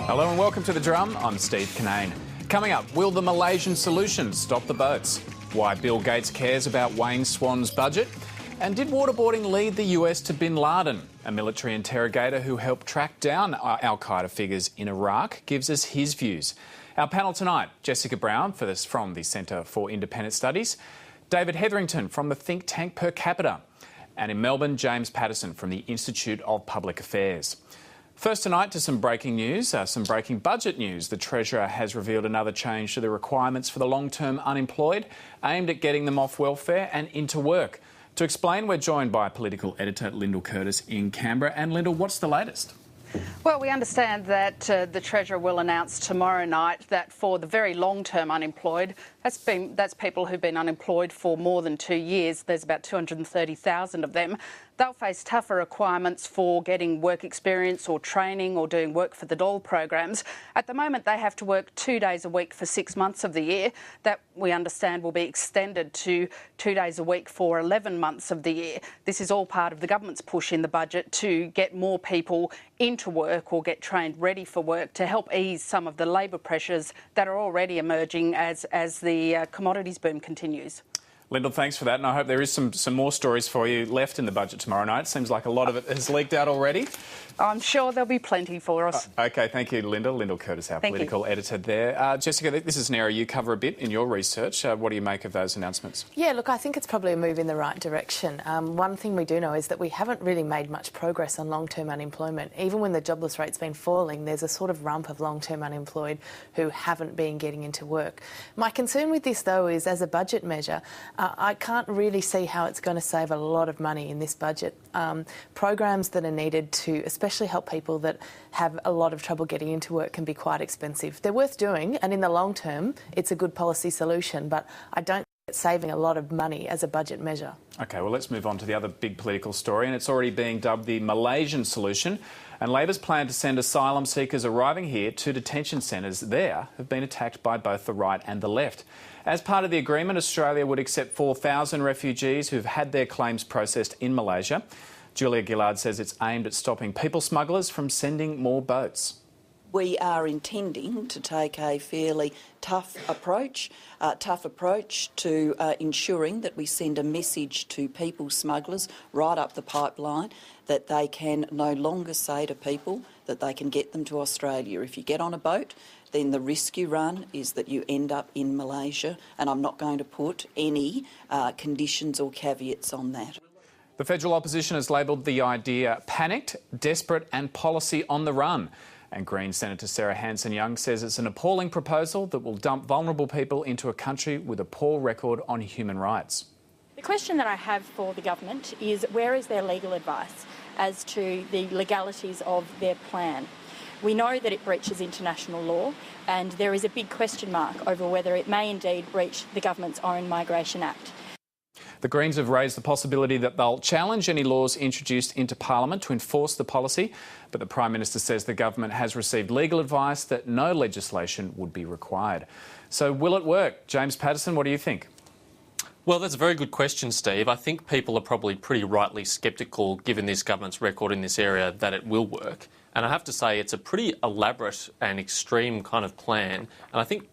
Hello and welcome to The Drum. I'm Steve Cannane. Coming up, will the Malaysian solution stop the boats? Why Bill Gates cares about Wayne Swan's budget? And did waterboarding lead the US to Bin Laden? A military interrogator who helped track down al-Qaeda figures in Iraq gives us his views. Our panel tonight, Jessica Brown from the Centre for Independent Studies, David Hetherington from the think tank Per Capita, and in Melbourne, James Paterson from the Institute of Public Affairs. First tonight to some breaking news, some breaking budget news. The Treasurer has revealed another change to the requirements for the long-term unemployed, aimed at getting them off welfare and into work. To explain, we're joined by political editor Lyndall Curtis in Canberra. And Lyndall, what's the latest? Well, we understand that the Treasurer will announce tomorrow night that for the very long-term unemployed, that's people who've been unemployed for more than 2 years, there's about 230,000 of them, they'll face tougher requirements for getting work experience or training or doing work for the dole programs. At the moment, they have to work 2 days a week for 6 months of the year. That, we understand, will be extended to 2 days a week for 11 months of the year. This is all part of the government's push in the budget to get more people into work or get trained ready for work to help ease some of the labour pressures that are already emerging as the commodities boom continues. Lyndall, thanks for that, and I hope there is some more stories for you left in the budget tomorrow night. Seems like a lot of it has leaked out already. I'm sure there'll be plenty for us. OK, thank you, Lyndall. Lyndall Curtis, our political editor there. Jessica, this is an area you cover a bit in your research. What do you make of those announcements? Yeah, look, I think it's probably a move in the right direction. One thing we do know is that we haven't really made much progress on long-term unemployment. Even when the jobless rate's been falling, there's a sort of rump of long-term unemployed who haven't been getting into work. My concern with this, though, is as a budget measure, I can't really see how it's going to save a lot of money in this budget. Programs that are needed to especially help people that have a lot of trouble getting into work can be quite expensive. They're worth doing, and in the long term, it's a good policy solution, but I don't think it's saving a lot of money as a budget measure. OK, well, let's move on to the other big political story, and it's already being dubbed the Malaysian solution. And Labor's plan to send asylum seekers arriving here to detention centres there have been attacked by both the right and the left. As part of the agreement, Australia would accept 4,000 refugees who've had their claims processed in Malaysia. Julia Gillard says it's aimed at stopping people smugglers from sending more boats. We are intending to take a fairly tough approach to ensuring that we send a message to people smugglers right up the pipeline that they can no longer say to people that they can get them to Australia. If you get on a boat, then the risk you run is that you end up in Malaysia, and I'm not going to put any conditions or caveats on that. The federal opposition has labelled the idea panicked, desperate and policy on the run. And Green Senator Sarah Hanson-Young says it's an appalling proposal that will dump vulnerable people into a country with a poor record on human rights. The question that I have for the government is where is their legal advice as to the legalities of their plan? We know that it breaches international law, and there is a big question mark over whether it may indeed breach the government's own Migration Act. The Greens have raised the possibility that they'll challenge any laws introduced into Parliament to enforce the policy, but the Prime Minister says the government has received legal advice that no legislation would be required. So will it work? James Paterson, what do you think? Well, that's a very good question, Steve. I think people are probably pretty rightly sceptical, given this government's record in this area, that it will work. And I have to say it's a pretty elaborate and extreme kind of plan. And I think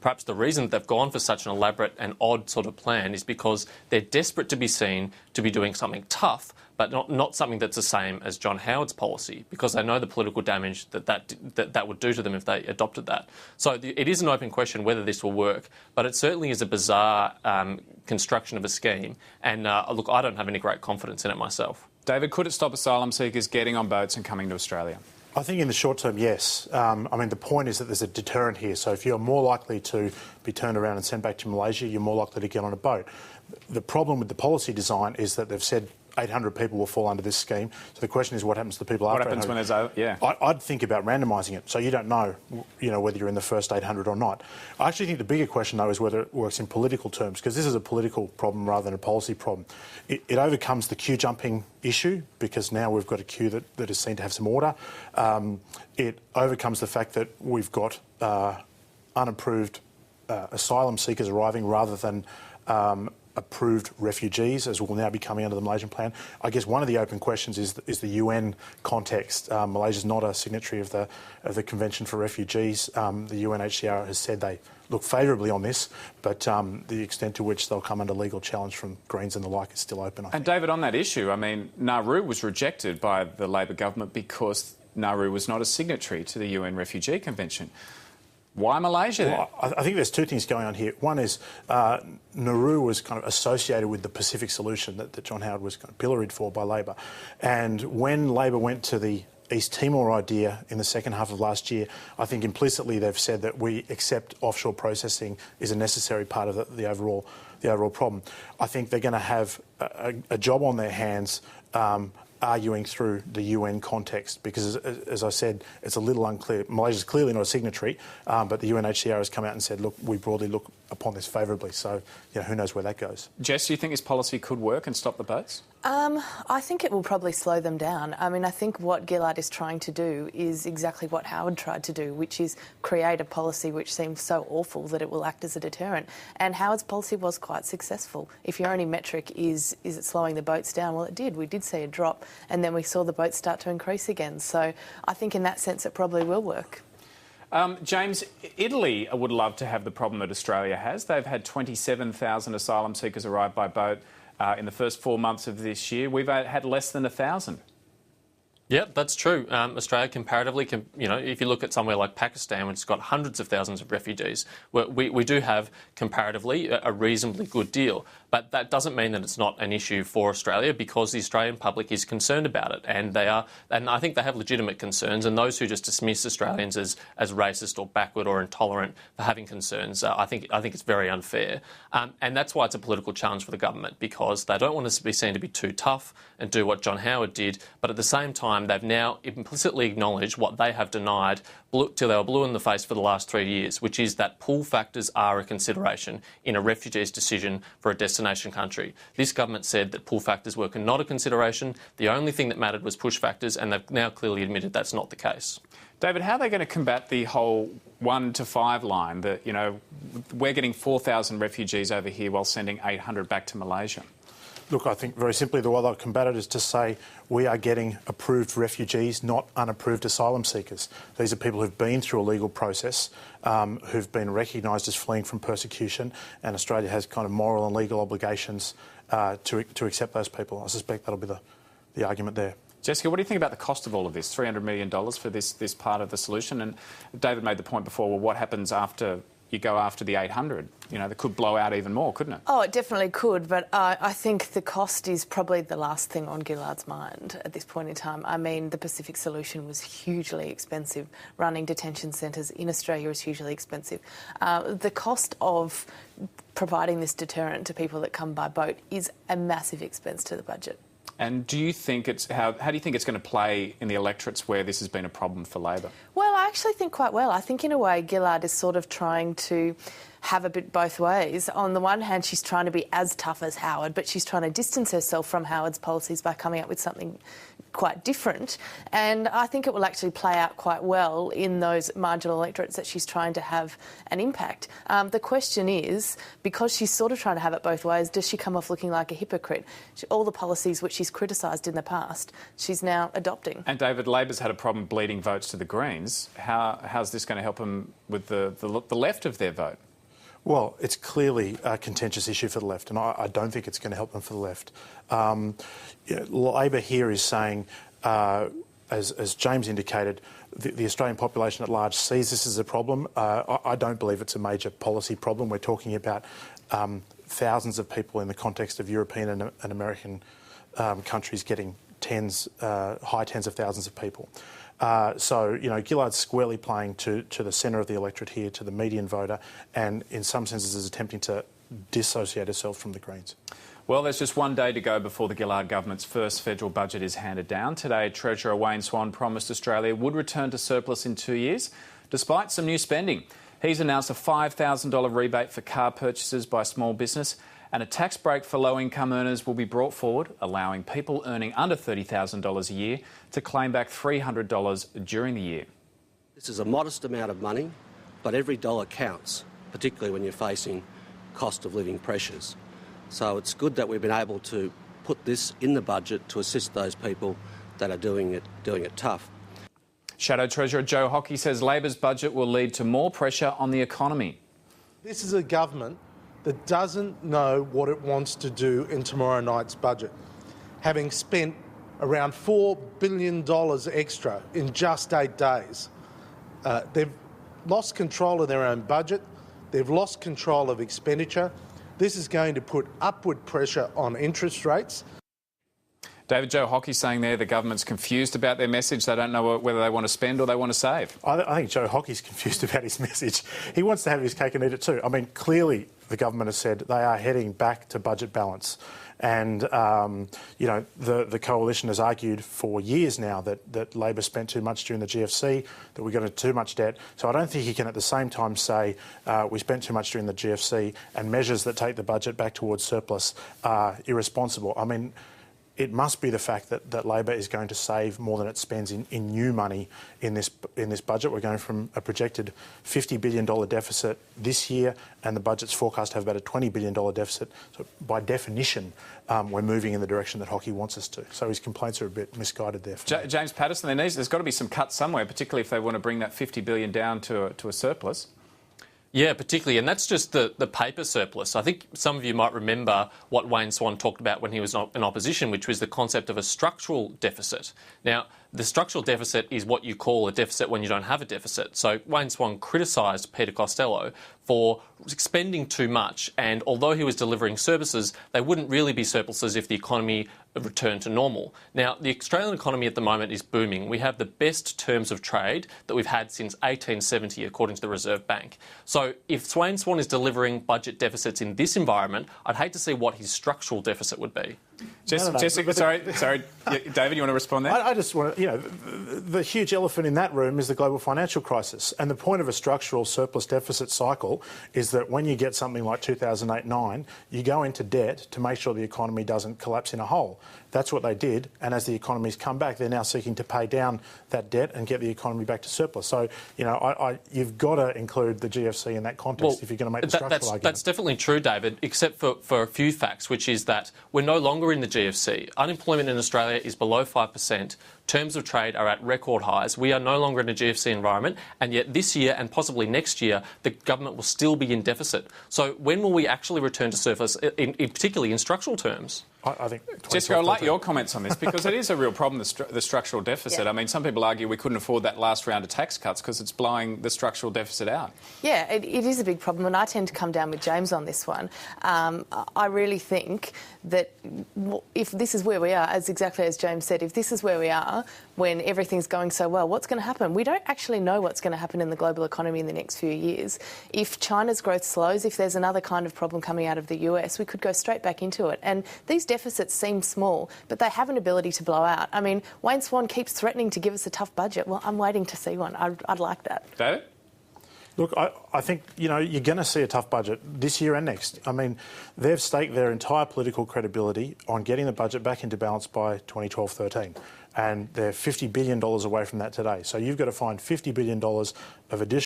perhaps the reason that they've gone for such an elaborate and odd sort of plan is because they're desperate to be seen to be doing something tough, but not something that's the same as John Howard's policy, because they know the political damage that would do to them if they adopted that. So it is an open question whether this will work, but it certainly is a bizarre construction of a scheme. And look, I don't have any great confidence in it myself. David, could it stop asylum seekers getting on boats and coming to Australia? I think in the short term, yes. I mean, the point is that there's a deterrent here. So if you're more likely to be turned around and sent back to Malaysia, you're more likely to get on a boat. The problem with the policy design is that they've said 800 people will fall under this scheme. So the question is, what happens to the people after? What happens when there's yeah? I'd think about randomising it, so you don't know, whether you're in the first 800 or not. I actually think the bigger question, though, is whether it works in political terms, because this is a political problem rather than a policy problem. It overcomes the queue jumping issue, because now we've got a queue that is seen to have some order. It overcomes the fact that we've got unapproved asylum seekers arriving rather than approved refugees, as will now be coming under the Malaysian plan. I guess one of the open questions is the UN context. Malaysia's not a signatory of the Convention for Refugees. The UNHCR has said they look favourably on this, but the extent to which they'll come under legal challenge from Greens and the like is still open, I think. And David, on that issue, I mean, Nauru was rejected by the Labor government because Nauru was not a signatory to the UN Refugee Convention. Why Malaysia then? Well, I think there's two things going on here. One is Nauru was kind of associated with the Pacific solution that John Howard was kind of pilloried for by Labor. And when Labor went to the East Timor idea in the second half of last year, I think implicitly they've said that we accept offshore processing is a necessary part of the overall problem. I think they're going to have a job on their hands arguing through the UN context because, as I said, it's a little unclear. Malaysia's clearly not a signatory, but the UNHCR has come out and said, look, we broadly look upon this favourably. So, who knows where that goes. Jess, do you think this policy could work and stop the boats? I think it will probably slow them down. I mean, I think what Gillard is trying to do is exactly what Howard tried to do, which is create a policy which seems so awful that it will act as a deterrent. And Howard's policy was quite successful. If your only metric is it slowing the boats down? Well, it did. We did see a drop, and then we saw the boats start to increase again. So I think in that sense it probably will work. James, Italy would love to have the problem that Australia has. They've had 27,000 asylum seekers arrive by boat in the first 4 months of this year. We've had less than 1,000. Yeah, that's true. Australia, comparatively, if you look at somewhere like Pakistan, which has got hundreds of thousands of refugees, we do have, comparatively, a reasonably good deal. But that doesn't mean that it's not an issue for Australia because the Australian public is concerned about it. And I think they have legitimate concerns. And those who just dismiss Australians as racist or backward or intolerant for having concerns, I think it's very unfair. And that's why it's a political challenge for the government, because they don't want us to be seen to be too tough and do what John Howard did. But at the same time, they've now implicitly acknowledged what they have denied till they were blue in the face for the last 3 years, which is that pull factors are a consideration in a refugee's decision for a destination country. This government said that pull factors were not a consideration. The only thing that mattered was push factors, and they've now clearly admitted that's not the case. David, how are they going to combat the whole 1 to 5 line that, we're getting 4,000 refugees over here while sending 800 back to Malaysia? Look, I think very simply the way they'll combat it is to say we are getting approved refugees, not unapproved asylum seekers. These are people who've been through a legal process, who've been recognised as fleeing from persecution, and Australia has kind of moral and legal obligations to accept those people. I suspect that'll be the argument there. Jessica, what do you think about the cost of all of this? $300 million for this part of the solution? And David made the point before, well, what happens after you go after the 800? That could blow out even more, couldn't it? Oh, it definitely could, but I think the cost is probably the last thing on Gillard's mind at this point in time. I mean, the Pacific solution was hugely expensive. Running detention centres in Australia is hugely expensive. The cost of providing this deterrent to people that come by boat is a massive expense to the budget. And do you think how do you think it's going to play in the electorates where this has been a problem for Labor? Well, I actually think quite well. I think in a way Gillard is sort of trying to have a bit both ways. On the one hand, she's trying to be as tough as Howard, but she's trying to distance herself from Howard's policies by coming up with something quite different. And I think it will actually play out quite well in those marginal electorates that she's trying to have an impact. The question is, because she's sort of trying to have it both ways, does she come off looking like a hypocrite? All the policies which she's criticised in the past, she's now adopting. And David, Labor's had a problem bleeding votes to the Greens. How's this going to help them with the left of their vote? Well, it's clearly a contentious issue for the left, and I don't think it's going to help them for the left. Labor here is saying, as James indicated, the Australian population at large sees this as a problem. I don't believe it's a major policy problem. We're talking about thousands of people in the context of European and American countries getting high tens of thousands of people. So, Gillard's squarely playing to the centre of the electorate here, to the median voter, and in some senses is attempting to dissociate herself from the Greens. Well, there's just one day to go before the Gillard government's first federal budget is handed down. Today, Treasurer Wayne Swan promised Australia would return to surplus in 2 years, despite some new spending. He's announced a $5,000 rebate for car purchases by small business, and a tax break for low-income earners will be brought forward, allowing people earning under $30,000 a year to claim back $300 during the year. This is a modest amount of money, but every dollar counts, particularly when you're facing cost of living pressures. So it's good that we've been able to put this in the budget to assist those people that are doing it tough. Shadow Treasurer Joe Hockey says Labor's budget will lead to more pressure on the economy. This is a government that doesn't know what it wants to do in tomorrow night's budget, having spent around $4 billion extra in just 8 days. They've lost control of their own budget. They've lost control of expenditure. This is going to put upward pressure on interest rates. David, Joe Hockey saying there the government's confused about their message. They don't know whether they want to spend or they want to save. I think Joe Hockey's confused about his message. He wants to have his cake and eat it too. I mean, clearly the government has said they are heading back to budget balance. And, the coalition has argued for years now that Labor spent too much during the GFC, that we got into too much debt. So I don't think he can at the same time say we spent too much during the GFC and measures that take the budget back towards surplus are irresponsible. I mean, it must be the fact that Labor is going to save more than it spends in new money in this budget. We're going from a projected $50 billion deficit this year, and the budget's forecast to have about a $20 billion deficit. So by definition, we're moving in the direction that Hockey wants us to. So his complaints are a bit misguided there. James Paterson, there's got to be some cuts somewhere, particularly if they want to bring that $50 billion down to a surplus. Yeah, particularly, and that's just the paper surplus. I think some of you might remember what Wayne Swan talked about when he was in opposition, which was the concept of a structural deficit. Now, the structural deficit is what you call a deficit when you don't have a deficit. So Wayne Swan criticised Peter Costello for spending too much, and although he was delivering services, they wouldn't really be surpluses if the economy returned to normal. Now, the Australian economy at the moment is booming. We have the best terms of trade that we've had since 1870, according to the Reserve Bank. So if Wayne Swan is delivering budget deficits in this environment, I'd hate to see what his structural deficit would be. Jessica, sorry, David, you want to respond there? I just want to, the huge elephant in that room is the global financial crisis. And the point of a structural surplus deficit cycle is that when you get something like 2008-9, you go into debt to make sure the economy doesn't collapse in a hole. That's what they did. And as the economy's come back, they're now seeking to pay down that debt and get the economy back to surplus. So, you've got to include the GFC in that context if you're going to make the structural argument. That's definitely true, David, except for a few facts, which is that we're no longer in the GFC. Unemployment in Australia is below 5%. Terms of trade are at record highs. We are no longer in a GFC environment, and yet this year and possibly next year, the government will still be in deficit. So when will we actually return to surplus, particularly in structural terms? I think Jessica, I'd like your comments on this because it is a real problem, the structural deficit. Yeah. I mean, some people argue we couldn't afford that last round of tax cuts because it's blowing the structural deficit out. Yeah, it is a big problem, and I tend to come down with James on this one. I really think that if this is where we are, as exactly as James said, if this is where we are when everything's going so well, what's going to happen? We don't actually know what's going to happen in the global economy in the next few years. If China's growth slows, if there's another kind of problem coming out of the US, we could go straight back into it. And these deficits seem small, but they have an ability to blow out. I mean, Wayne Swan keeps threatening to give us a tough budget. Well, I'm waiting to see one. I'd like that. David? Look, I think, you're going to see a tough budget this year and next. I mean, they've staked their entire political credibility on getting the budget back into balance by 2012-13. And they're $50 billion away from that today. So you've got to find $50 billion of additional